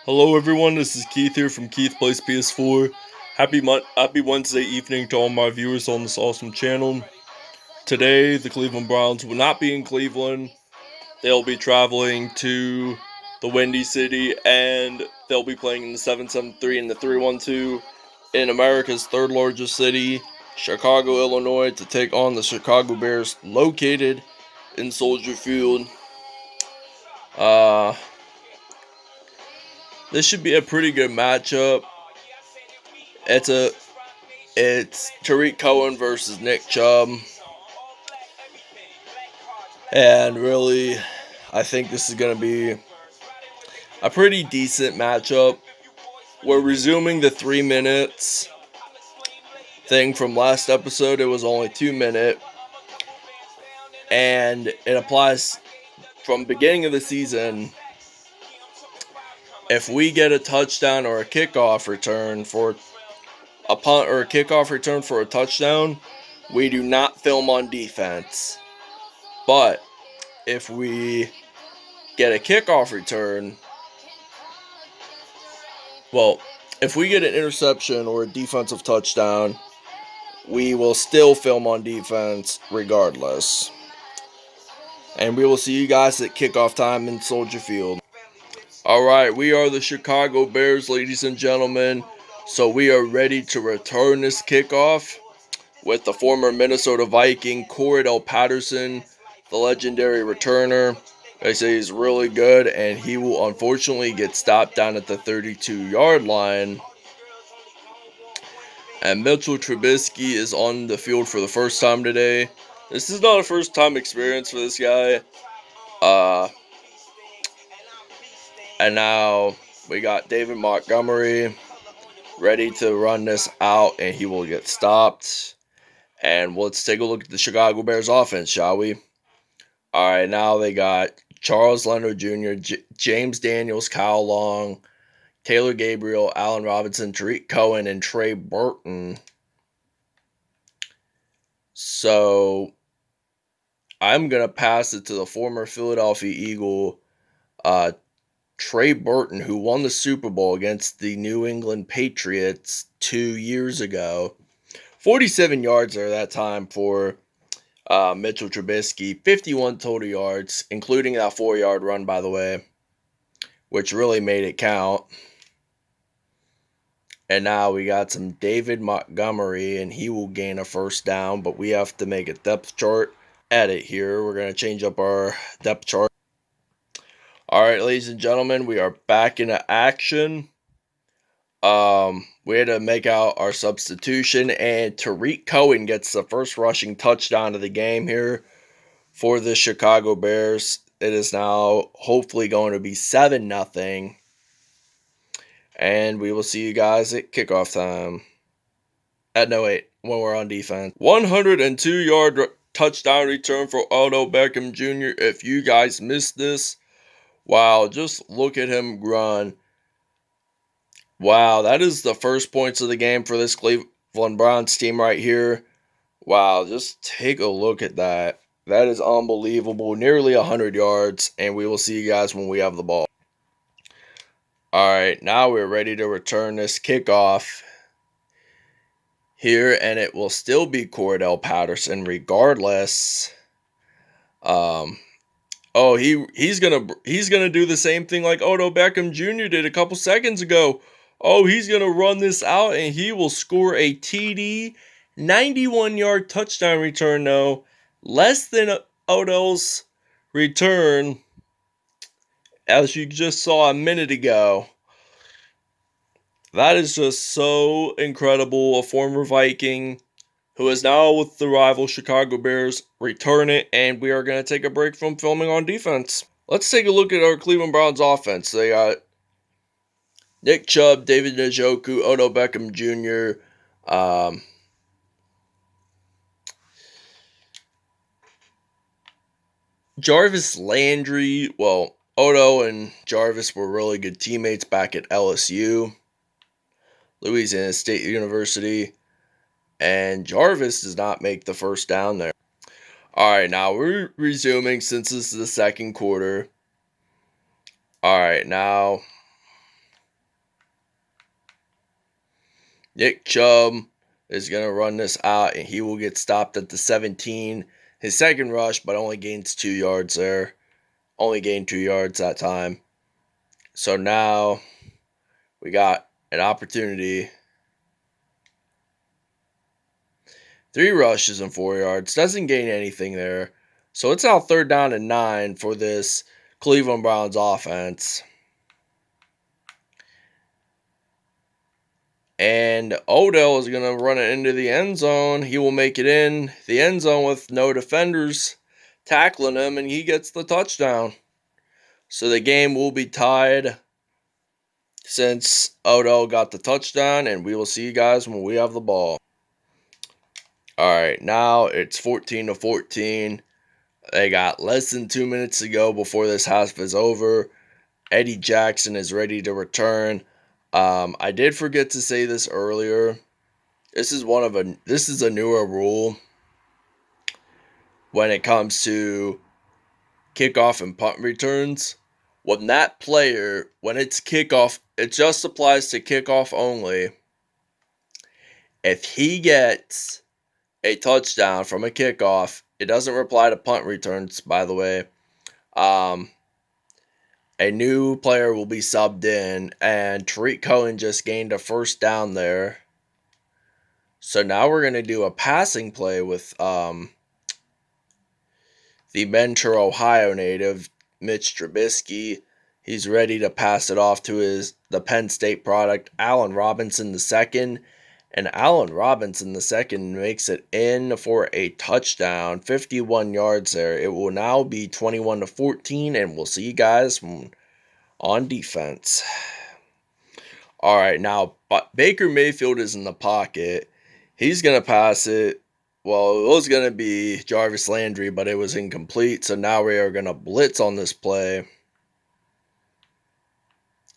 Hello everyone, this is Keith here from Keith Plays PS4. Happy Wednesday evening to all my viewers on this awesome channel. Today, the Cleveland Browns will not be in Cleveland. They'll be traveling to the Windy City, and they'll be playing in the 773 and the 312 in America's third largest city, Chicago, Illinois, to take on the Chicago Bears located in Soldier Field. This should be a pretty good matchup. It's Tarik Cohen versus Nick Chubb. And really, I think this is going to be a pretty decent matchup. We're resuming the 3 minutes thing from last episode. It was only 2 minutes. And it applies from beginning of the season. If we get a touchdown or a kickoff return for a punt or a kickoff return for a touchdown, we do not film on defense. But if we get a kickoff return, if we get an interception or a defensive touchdown, we will still film on defense regardless. And we will see you guys at kickoff time in Soldier Field. Alright, we are the Chicago Bears, ladies and gentlemen. So we are ready to return this kickoff with the former Minnesota Viking, Cordelle Patterson, the legendary returner. They say he's really good, and he will unfortunately get stopped down at the 32-yard line. And Mitchell Trubisky is on the field for the first time today. This is not a first-time experience for this guy. And now we got David Montgomery ready to run this out, and he will get stopped. And let's take a look at the Chicago Bears offense, shall we? Alright, now they got Charles Leonard Jr., James Daniels, Kyle Long, Taylor Gabriel, Allen Robinson, Tarik Cohen, and Trey Burton. So, I'm going to pass it to the former Philadelphia Eagle, Trey Burton, who won the Super Bowl against the New England Patriots 2 years ago. 47 yards there that time for Mitchell Trubisky. 51 total yards, including that 4-yard run, by the way, which really made it count. And now we got some David Montgomery, and he will gain a first down, but we have to make a depth chart edit here. We're going to change up our depth chart. Alright, ladies and gentlemen, we are back into action. We had to make out our substitution, and Tarik Cohen gets the first rushing touchdown of the game here for the Chicago Bears. It is now hopefully going to be 7-0. And we will see you guys at kickoff time. When we're on defense. 102-yard touchdown return for Odell Beckham Jr. If you guys missed this, wow, just look at him run. Wow, that is the first points of the game for this Cleveland Browns team right here. Wow, just take a look at that. That is unbelievable. Nearly 100 yards, and we will see you guys when we have the ball. Alright, now we're ready to return this kickoff here, and it will still be Cordelle Patterson regardless. He's gonna do the same thing like Odell Beckham Jr. did a couple seconds ago. Oh, he's gonna run this out, and he will score a TD, 91-yard touchdown return. Though less than Odell's return, as you just saw a minute ago. That is just so incredible. A former Viking who is now with the rival Chicago Bears, return it, and we are going to take a break from filming on defense. Let's take a look at our Cleveland Browns offense. They got Nick Chubb, David Njoku, Odell Beckham Jr., Jarvis Landry. Well, Odo and Jarvis were really good teammates back at LSU, Louisiana State University. And Jarvis does not make the first down there. Alright, now we're resuming since this is the second quarter. Alright, now Nick Chubb is going to run this out, and he will get stopped at the 17. His second rush, but only gains 2 yards there. Only gained 2 yards that time. So now we got an opportunity. 3 rushes and 4 yards. Doesn't gain anything there. So it's now 3rd down and 9 for this Cleveland Browns offense. And Odell is going to run it into the end zone. He will make it in the end zone with no defenders tackling him, and he gets the touchdown. So the game will be tied since Odell got the touchdown, and we will see you guys when we have the ball. All right, now it's 14-14. They got less than 2 minutes to go before this half is over. Eddie Jackson is ready to return. I did forget to say this earlier. This is a newer rule when it comes to kickoff and punt returns. When it's kickoff, it just applies to kickoff only. If he gets a touchdown from a kickoff, it doesn't apply to punt returns, by the way. A new player will be subbed in, and Tarik Cohen just gained a first down there. So now we're going to do a passing play with the Mentor, Ohio native, Mitch Trubisky. He's ready to pass it off to the Penn State product, Allen Robinson II. And Allen Robinson II makes it in for a touchdown, 51 yards there. It will now be 21-14, and we'll see you guys on defense. All right, now Baker Mayfield is in the pocket. He's going to pass it. Well, it was going to be Jarvis Landry, but it was incomplete. So now we are going to blitz on this play.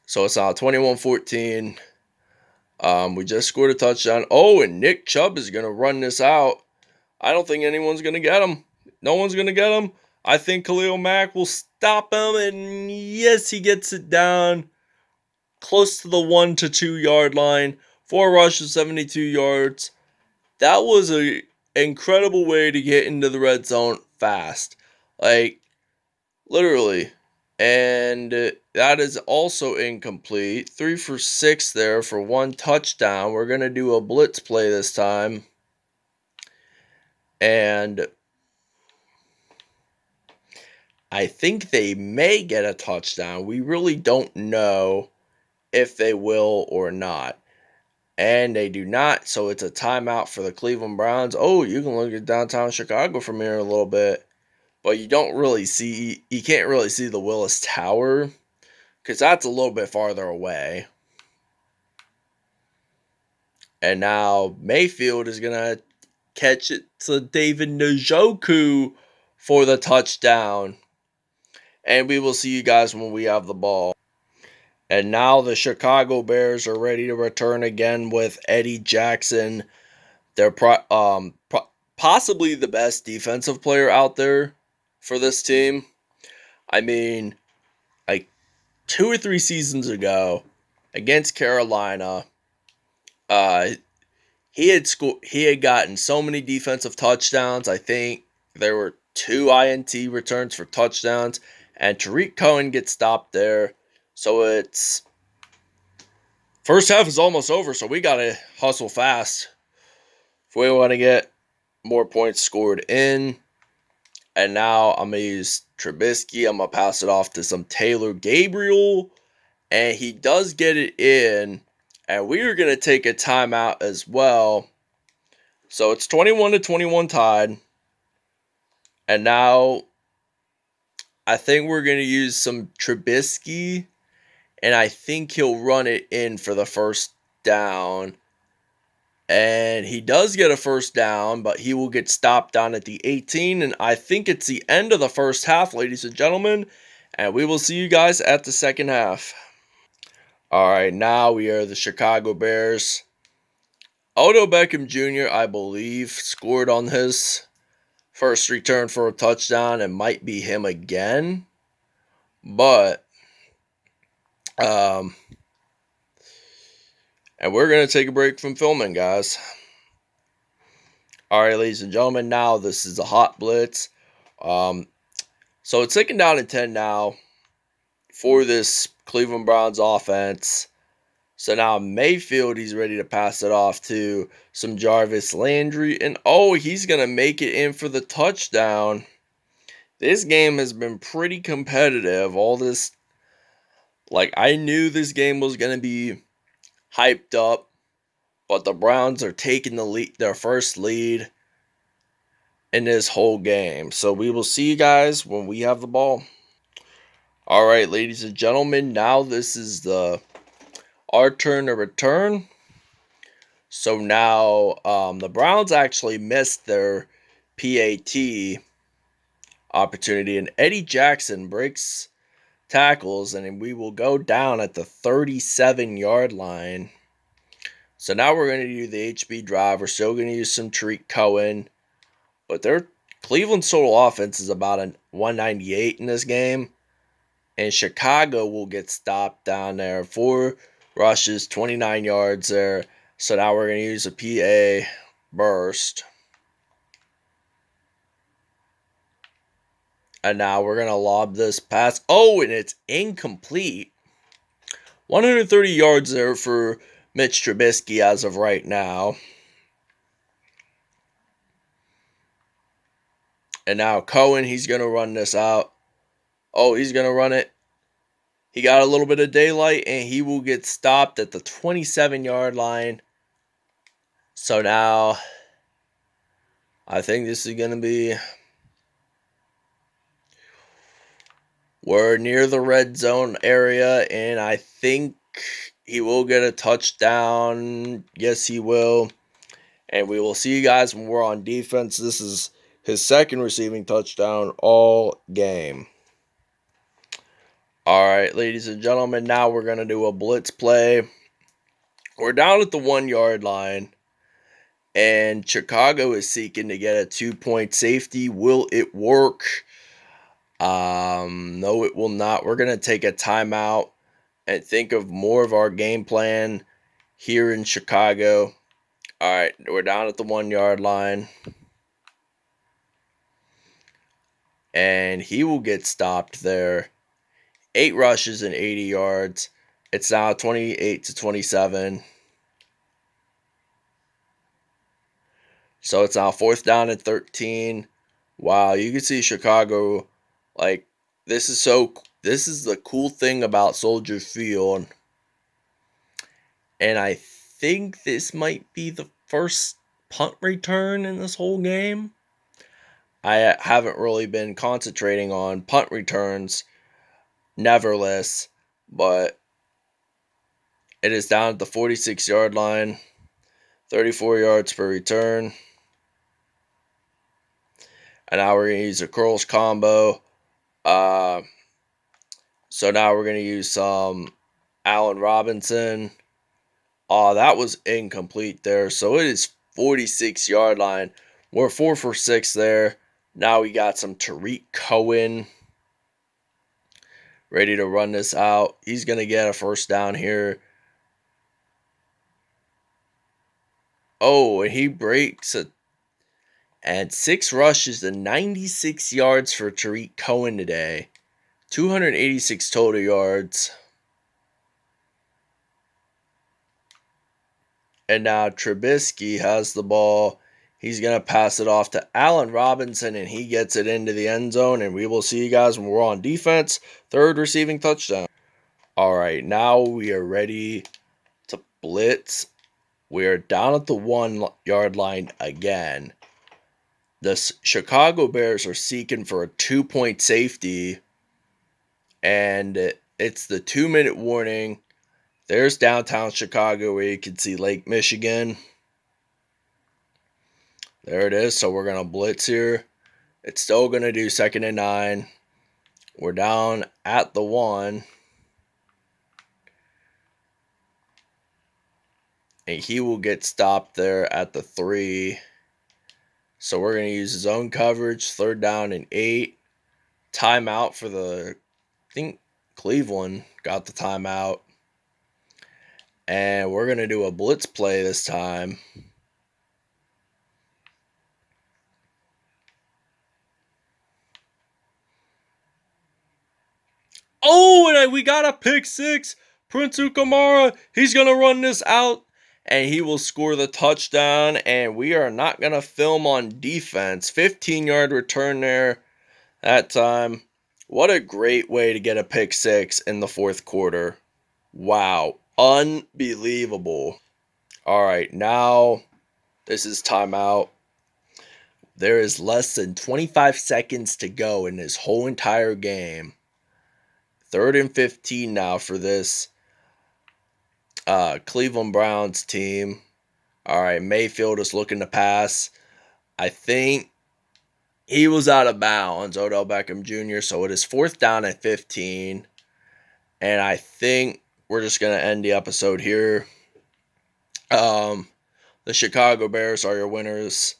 So it's now 21-14. We just scored a touchdown. Oh, and Nick Chubb is going to run this out. I don't think anyone's going to get him. No one's going to get him. I think Khalil Mack will stop him, and yes, he gets it down close to the 1 to 2 yard line. 4 rushes, 72 yards. That was an incredible way to get into the red zone fast. Like, literally. And that is also incomplete. 3 for 6 there for 1 touchdown. We're going to do a blitz play this time. And I think they may get a touchdown. We really don't know if they will or not. And they do not, so it's a timeout for the Cleveland Browns. Oh, you can look at downtown Chicago from here a little bit. But you can't really see the Willis Tower, because that's a little bit farther away. And now Mayfield is going to catch it to David Njoku for the touchdown. And we will see you guys when we have the ball. And now the Chicago Bears are ready to return again with Eddie Jackson. They're possibly the best defensive player out there for this team. I mean, like 2 or 3 seasons ago against Carolina, he had gotten so many defensive touchdowns. I think there were 2 INT returns for touchdowns, and Tarik Cohen gets stopped there. So it's first half is almost over, so we gotta hustle fast if we want to get more points scored in. And now I'm going to use Trubisky. I'm going to pass it off to some Taylor Gabriel. And he does get it in. And we are going to take a timeout as well. So it's 21-21 tied. And now I think we're going to use some Trubisky. And I think he'll run it in for the first down. And he does get a first down, but he will get stopped down at the 18. And I think it's the end of the first half, ladies and gentlemen. And we will see you guys at the second half. All right, now we are the Chicago Bears. Odell Beckham Jr., I believe, scored on his first return for a touchdown. It might be him again. But And we're going to take a break from filming, guys. All right, ladies and gentlemen, now this is a hot blitz. So it's 2nd down and 10 now for this Cleveland Browns offense. So now Mayfield, he's ready to pass it off to some Jarvis Landry. And oh, he's going to make it in for the touchdown. This game has been pretty competitive. I knew this game was going to be hyped up. But the Browns are taking the lead, their first lead in this whole game. So we will see you guys when we have the ball. All right, ladies and gentlemen, now this is our turn to return. So now the Browns actually missed their PAT opportunity, and Eddie Jackson breaks tackles, and we will go down at the 37-yard line. So now we're going to do the HB drive. We're still going to use some Tarik Cohen. But their Cleveland's total offense is about a 198 in this game. And Chicago will get stopped down there. 4 rushes, 29 yards there. So now we're going to use a PA burst. And now we're going to lob this pass. Oh, and it's incomplete. 130 yards there for Mitch Trubisky as of right now. And now Cohen, he's going to run this out. Oh, he's going to run it. He got a little bit of daylight, and he will get stopped at the 27-yard line. So now, I think this is going to be... We're near the red zone area, and I think he will get a touchdown. Yes, he will. And we will see you guys when we're on defense. This is his 2nd receiving touchdown all game. All right, ladies and gentlemen, now we're going to do a blitz play. We're down at the 1-yard line, and Chicago is seeking to get a 2-point safety. Will it work? No, it will not. We're going to take a timeout and think of more of our game plan here in Chicago. All right, we're down at the 1-yard line. And he will get stopped there. 8 rushes and 80 yards. It's now 28-27. So it's now 4th down and 13. Wow, you can see Chicago, this is the cool thing about Soldier Field. And I think this might be the first punt return in this whole game. I haven't really been concentrating on punt returns, nevertheless, but it is down at the 46-yard line, 34 yards per return. And now we're going to use a curls combo. So now we're going to use some Allen Robinson. Oh, that was incomplete there. So it is 46-yard line. We're 4 for 6 there. Now we got some Tarik Cohen ready to run this out. He's going to get a first down here. Oh, and he breaks it. And 6 rushes and 96 yards for Tarik Cohen today. 286 total yards. And now Trubisky has the ball. He's going to pass it off to Allen Robinson, and he gets it into the end zone. And we will see you guys when we're on defense. 3rd receiving touchdown. All right, now we are ready to blitz. We are down at the 1-yard line again. The Chicago Bears are seeking for a 2-point safety. And it's the 2-minute warning. There's downtown Chicago where you can see Lake Michigan. There it is. So we're going to blitz here. It's still going to do 2nd and 9. We're down at the 1. And he will get stopped there at the 3. So we're going to use zone coverage. 3rd down and 8. Timeout I think Cleveland got the timeout. And we're going to do a blitz play this time. Oh, and we got a pick six. Prince Ukamara, he's going to run this out, and he will score the touchdown. And we are not going to film on defense. 15-yard return there that time. What a great way to get a pick six in the fourth quarter. Wow. Unbelievable. All right, now this is timeout. There is less than 25 seconds to go in this whole entire game. 3rd and 15 now for this Cleveland Browns team. All right, Mayfield is looking to pass. I think he was out of bounds, Odell Beckham Jr., so it is 4th down at 15. And I think we're just going to end the episode here. The Chicago Bears are your winners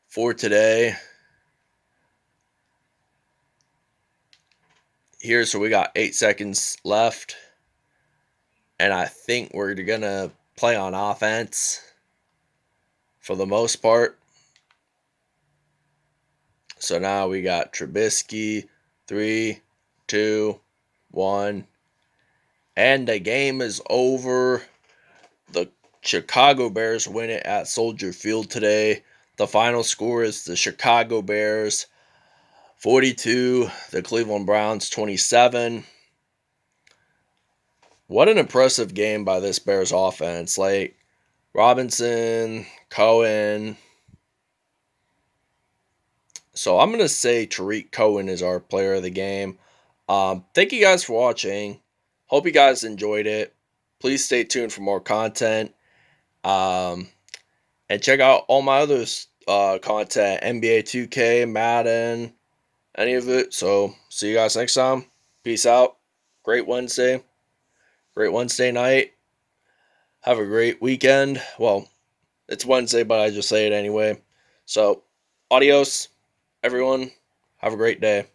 for today. Here, so we got 8 seconds left. And I think we're going to play on offense for the most part. So now we got Trubisky, 3, 2, 1. And the game is over. The Chicago Bears win it at Soldier Field today. The final score is the Chicago Bears 42, the Cleveland Browns 27. What an impressive game by this Bears offense. Like Robinson, Cohen. So I'm going to say Tarik Cohen is our player of the game. Thank you guys for watching. Hope you guys enjoyed it. Please stay tuned for more content. And check out all my other content. NBA 2K, Madden, any of it. So see you guys next time. Peace out. Great Wednesday. Great Wednesday night. Have a great weekend. Well, it's Wednesday, but I just say it anyway. So, adios, everyone. Have a great day.